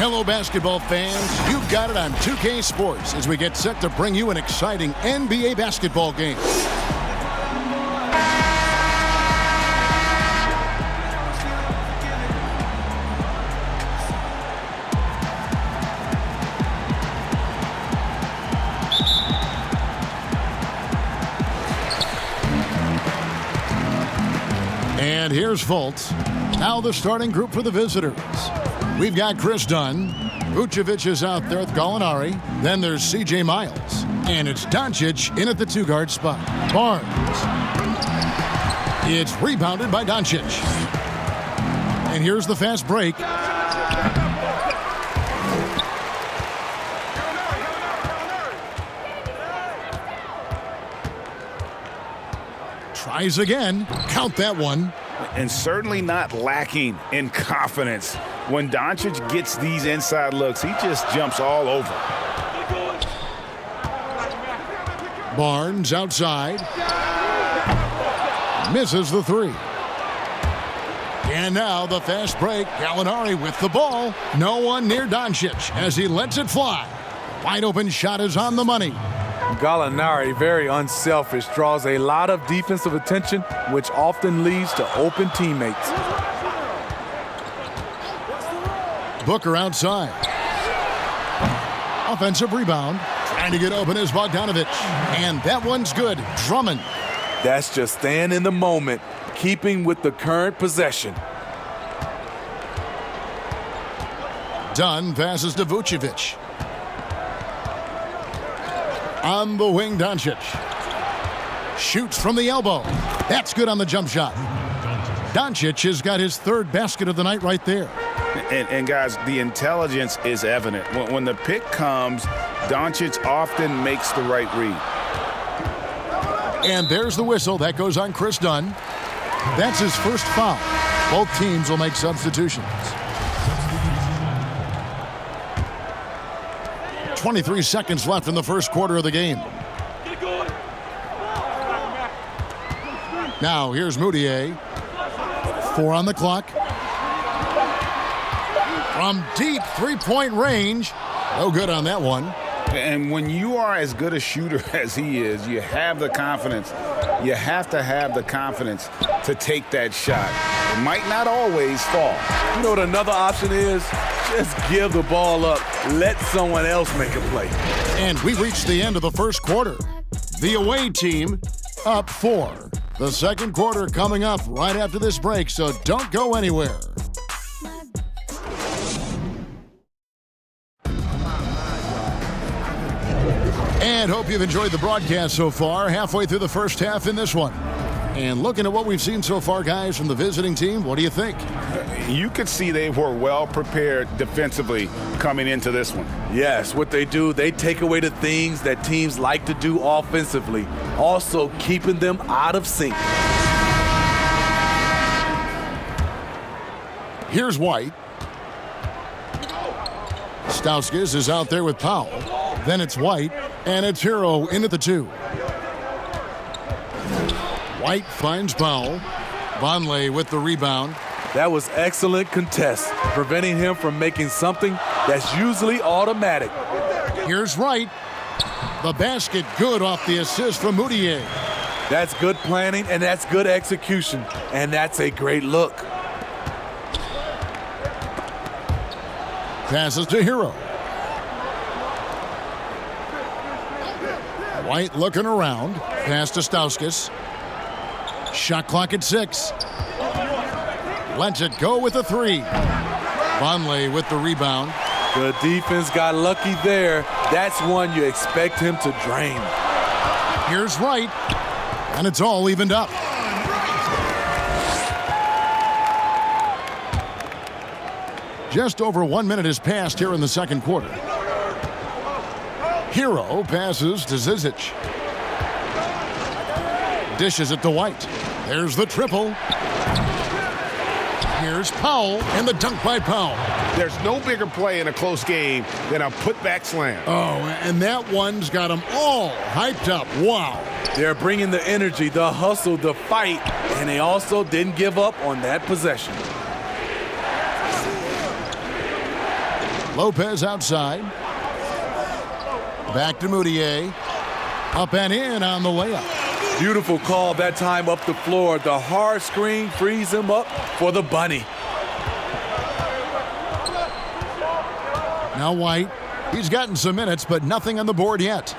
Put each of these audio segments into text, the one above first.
Hello, basketball fans. You've got it on 2K Sports as we get set to bring you an exciting NBA basketball game. And here's Fultz. Now the starting group for the visitors. We've got Chris Dunn. Vucevic is out there with Gallinari. Then there's C.J. Miles. And it's Doncic in at the two-guard spot. Barnes. It's rebounded by Doncic. And here's the fast break. Tries again. Count that one. And certainly not lacking in confidence. When Doncic gets these inside looks, he just jumps all over. Barnes outside. Misses the three. And now the fast break. Gallinari with the ball. No one near Doncic as he lets it fly. Wide open shot is on the money. Gallinari, very unselfish, draws a lot of defensive attention, which often leads to open teammates. Booker outside. Offensive rebound. Trying to get open is Bogdanovic. And that one's good. Drummond. That's just staying in the moment, keeping with the current possession. Dunn passes to Vucevic. On the wing, Doncic. Shoots from the elbow. That's good on the jump shot. Doncic has got his third basket of the night right there. And guys, the intelligence is evident. When the pick comes, Doncic often makes the right read. And there's the whistle. That goes on Chris Dunn. That's his first foul. Both teams will make substitutions. 23 seconds left in the first quarter of the game. Now here's Moutier. 4 on the clock. From deep three-point range. No good on that one. And when you are as good a shooter as he is, you have the confidence. You have to have the confidence to take that shot. It might not always fall. You know what another option is? Just give the ball up. Let someone else make a play. And we reached the end of the first quarter. The away team up 4. The second quarter coming up right after this break, so don't go anywhere. And hope you've enjoyed the broadcast so far. Halfway through the first half in this one. And looking at what we've seen so far, guys, from the visiting team, what do you think? You could see they were well prepared defensively coming into this one. Yes, what they do, they take away the things that teams like to do offensively, also keeping them out of sync. Here's White. Stauskas is out there with Powell. Then it's White, and it's Hero in at the 2. White finds Powell. Vonleh with the rebound. That was excellent contest, preventing him from making something that's usually automatic. Here's Wright. The basket good off the assist from Moutier. That's good planning, and that's good execution, and that's a great look. Passes to Hero. White looking around. Pass to Stauskas. Shot clock at 6. Lets it go with a 3. Vonleh with the rebound. The defense got lucky there. That's one you expect him to drain. Here's Wright. And it's all evened up. Just over 1 minute has passed here in the second quarter. Hero passes to Zizic. Dishes it to White. There's the triple. Here's Powell, and the dunk by Powell. There's no bigger play in a close game than a putback slam. Oh, and that one's got them all hyped up. Wow. They're bringing the energy, the hustle, the fight, and they also didn't give up on that possession. Lopez outside. Back to Moutier. Up and in on the layup. Beautiful call that time up the floor. The hard screen frees him up for the bunny. Now White. He's gotten some minutes, but nothing on the board yet.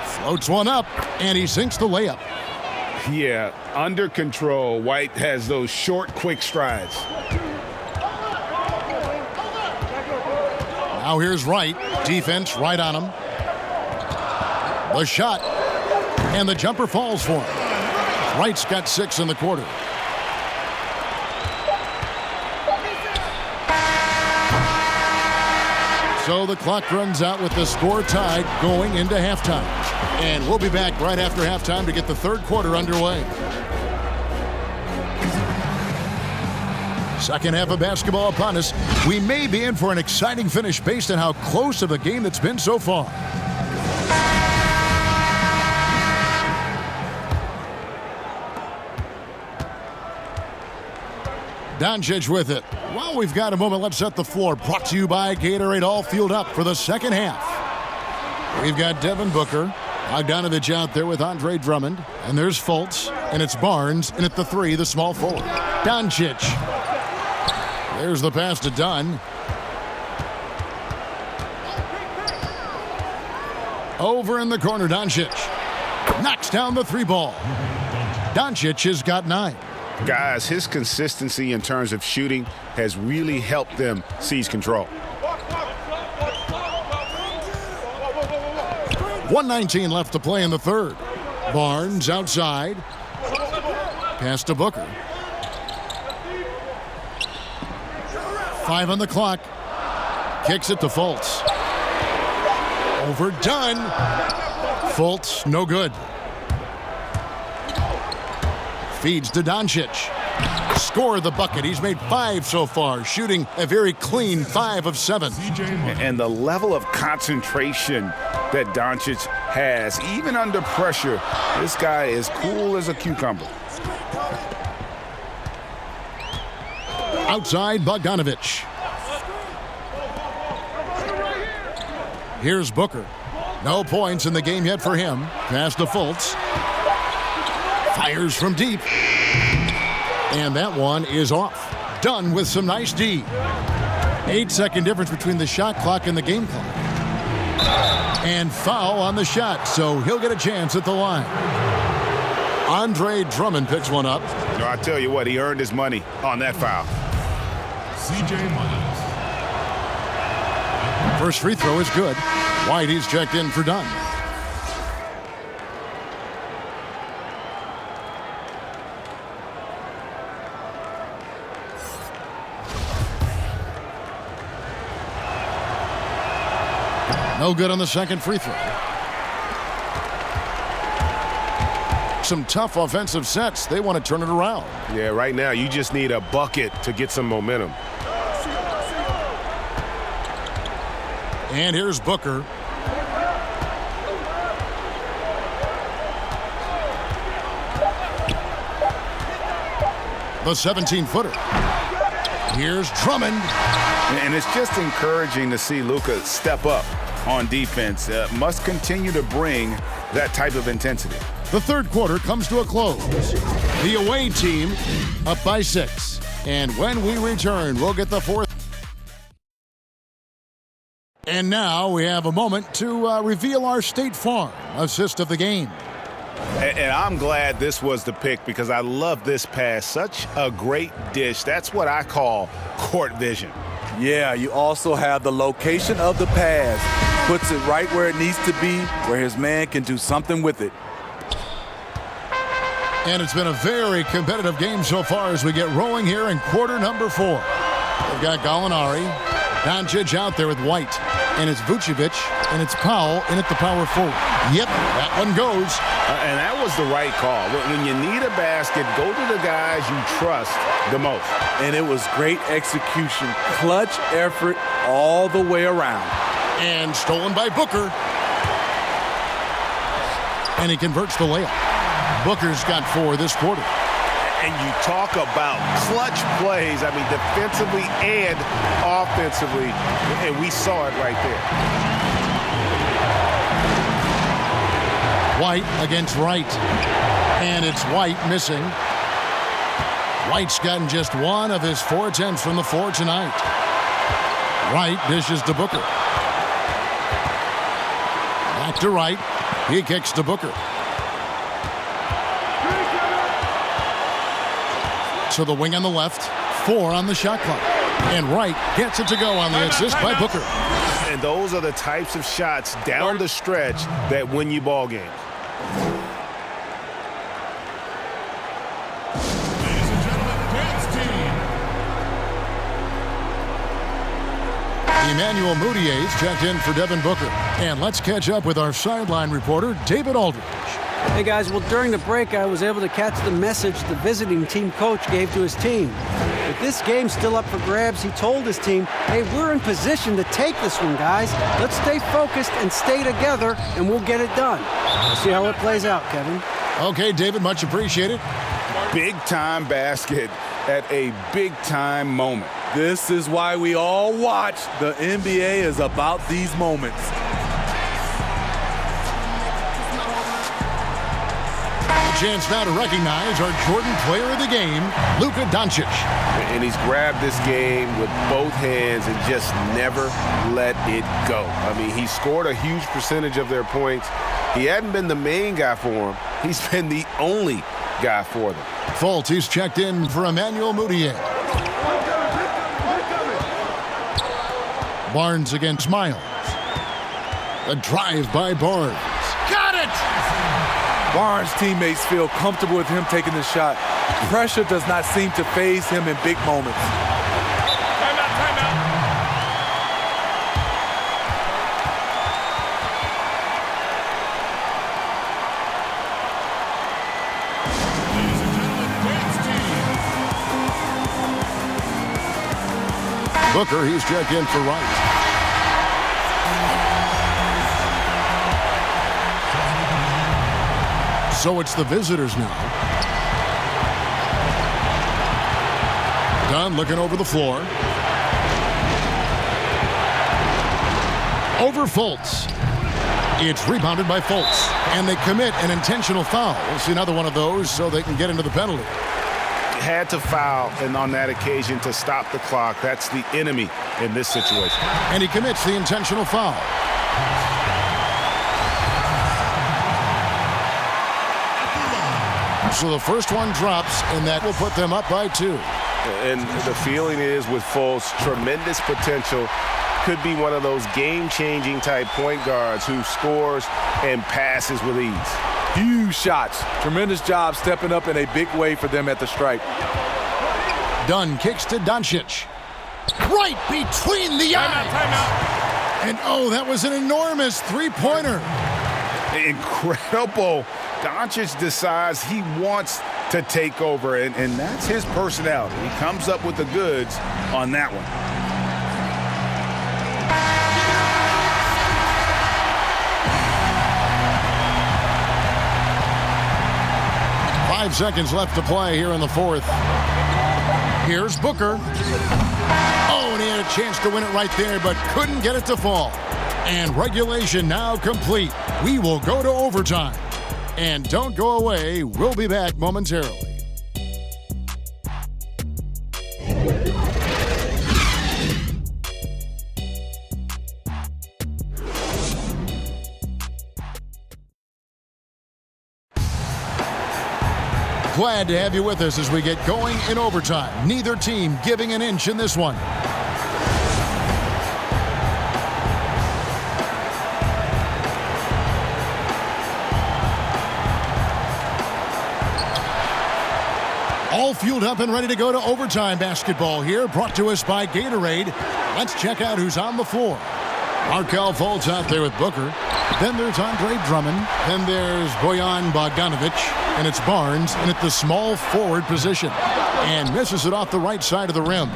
Floats one up, and he sinks the layup. Yeah, under control. White has those short, quick strides. Now here's Wright. Defense right on him. The shot. And the jumper falls for him. Wright's got 6 in the quarter. So the clock runs out with the score tied going into halftime. And we'll be back right after halftime to get the third quarter underway. Second half of basketball upon us. We may be in for an exciting finish based on how close of a game that's been so far. Doncic with it. Well, we've got a moment. Let's set the floor. Brought to you by Gatorade. All fueled up for the second half. We've got Devin Booker. Bogdanovich out there with Andre Drummond. And there's Fultz. And it's Barnes. And at the 3, the small forward. Doncic. There's the pass to Dunn. Over in the corner, Doncic. Knocks down the 3 ball. Doncic has got 9. Guys, his consistency in terms of shooting has really helped them seize control. 1:19 left to play in the third. Barnes outside. Pass to Booker. 5 on the clock. Kicks it to Fultz. Overdone. Fultz, no good. Feeds to Doncic. Score the bucket. He's made 5 so far, shooting a very clean 5 of 7. And the level of concentration that Doncic has, even under pressure, this guy is cool as a cucumber. Outside, Bogdanovich. Here's Booker. No points in the game yet for him. Pass to Fultz. Fires from deep. And that one is off. Done with some nice D. 8-second difference between the shot clock and the game clock. And foul on the shot, so he'll get a chance at the line. Andre Drummond picks one up. No, I tell you what, he earned his money on that foul. C.J. Miles. First free throw is good. White, he's checked in for Dunn. No good on the second free throw. Some tough offensive sets. They want to turn it around. Yeah, right now you just need a bucket to get some momentum. And here's Booker. The 17-footer. Here's Drummond. And it's just encouraging to see Luka step up on defense. Must continue to bring that type of intensity. The third quarter comes to a close. The away team up by 6. And when we return, we'll get the fourth. And now we have a moment to reveal our State Farm assist of the game. And I'm glad this was the pick because I love this pass. Such a great dish. That's what I call court vision. Yeah, you also have the location of the pass. Puts it right where it needs to be, where his man can do something with it. And it's been a very competitive game so far as we get rolling here in quarter number 4. We've got Gallinari, Doncic out there with White, and it's Vucevic, and it's Powell in at the power forward. Yep, that one goes. And that was the right call. When you need a basket, go to the guys you trust the most. And it was great execution. Clutch effort all the way around. And stolen by Booker. And he converts the layup. Booker's got 4 this quarter. And you talk about clutch plays, I mean, defensively and offensively, and we saw it right there. White against Wright. And it's White missing. White's gotten just one of his 4 attempts from the floor tonight. Wright dishes to Booker. Back to Wright. He kicks to Booker. To the wing on the left. 4 on the shot clock. And Wright gets it to go on the assist by Booker. And those are the types of shots down the stretch that win you ball games. Emmanuel Moutier's checked in for Devin Booker. And let's catch up with our sideline reporter, David Aldridge. Hey guys, well during the break I was able to catch the message the visiting team coach gave to his team. With this game still up for grabs, he told his team, hey, we're in position to take this one, guys. Let's stay focused and stay together, and we'll get it done. We'll see how it plays out, Kevin. Okay, David, much appreciated. Big-time basket at a big-time moment. This is why we all watch. The NBA is about these moments. Chance now to recognize our Jordan player of the game, Luka Doncic. And he's grabbed this game with both hands and just never let it go. I mean, he scored a huge percentage of their points. He hadn't been the main guy for them. He's been the only guy for them. Fultz, he's checked in for Emmanuel Moutier. Barnes against Miles. A drive by Barnes. Got it! Barnes' teammates feel comfortable with him taking the shot. Pressure does not seem to faze him in big moments. Booker, he's checked in for Wright. So it's the visitors now. Dunn looking over the floor. Over Fultz. It's rebounded by Fultz. And they commit an intentional foul. We'll see another one of those so they can get into the penalty. Had to foul and on that occasion to stop the clock. That's the enemy in this situation. And he commits the intentional foul. So the first one drops, and that will put them up by 2. And the feeling is with Fultz, tremendous potential. Could be one of those game-changing type point guards who scores and passes with ease. Huge shots. Tremendous job stepping up in a big way for them at the stripe. Dunn kicks to Doncic. Right between the eyes. Timeout. And oh, that was an enormous three-pointer. Incredible. Doncic decides he wants to take over, and that's his personality. He comes up with the goods on that one. Five seconds left to play here in the fourth. Here's Booker. Oh, and he had a chance to win it right there, but couldn't get it to fall. And regulation now complete. We will go to overtime. And don't go away. We'll be back momentarily. Glad to have you with us as we get going in overtime. Neither team giving an inch in this one. All fueled up and ready to go to overtime basketball here, brought to us by Gatorade. Let's check out who's on the floor. Markelle Fultz out there with Booker. Then there's Andre Drummond. Then there's Bojan Bogdanovic. And it's Barnes, and at the small forward position. And misses it off the right side of the rim.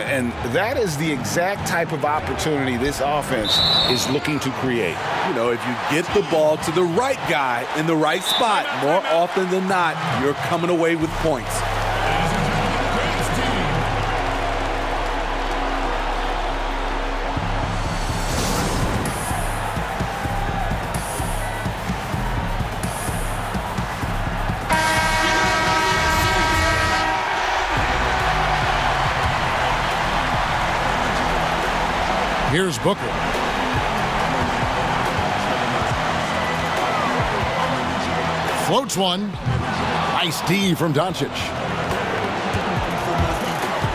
And that is the exact type of opportunity this offense is looking to create. You know, if you get the ball to the right guy in the right spot, more often than not, you're coming away with points. Here's Booker. Floats one. Nice D from Doncic.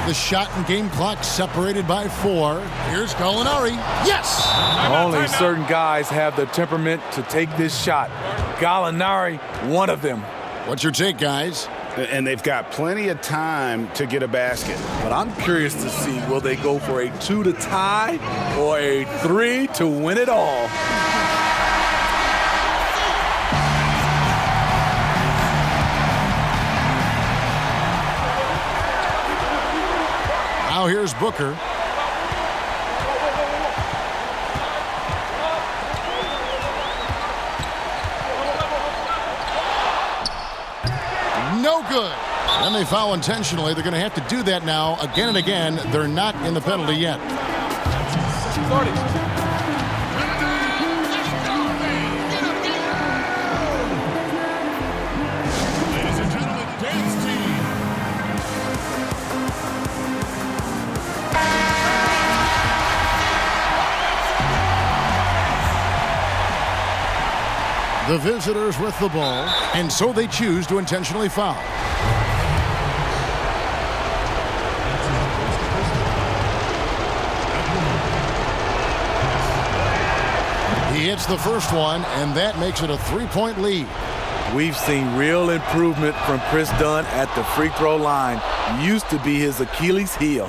The shot and game clock separated by 4. Here's Gallinari. Yes! Only certain guys have the temperament to take this shot. Gallinari, one of them. What's your take, guys? And they've got plenty of time to get a basket. But I'm curious to see, will they go for a 2 to tie or a 3 to win it all? Now here's Booker. No good. And they foul intentionally. They're going to have to do that now again and again. They're not in the penalty yet. The visitors with the ball, and so they choose to intentionally foul. He hits the first one, and that makes it a 3-point lead. We've seen real improvement from Chris Dunn at the free throw line. Used to be his Achilles heel.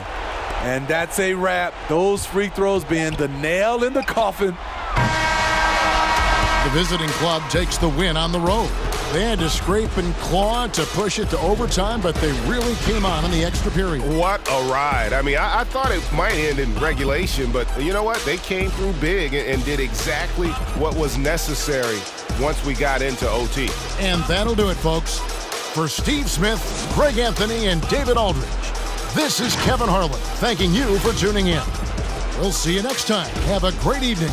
And that's a wrap. Those free throws being the nail in the coffin. The visiting club takes the win on the road. They had to scrape and claw to push it to overtime, but they really came on in the extra period. What a ride. I mean, I thought it might end in regulation, but you know what? They came through big and did exactly what was necessary once we got into OT. And that'll do it, folks. For Steve Smith, Greg Anthony, and David Aldridge, this is Kevin Harlan thanking you for tuning in. We'll see you next time. Have a great evening.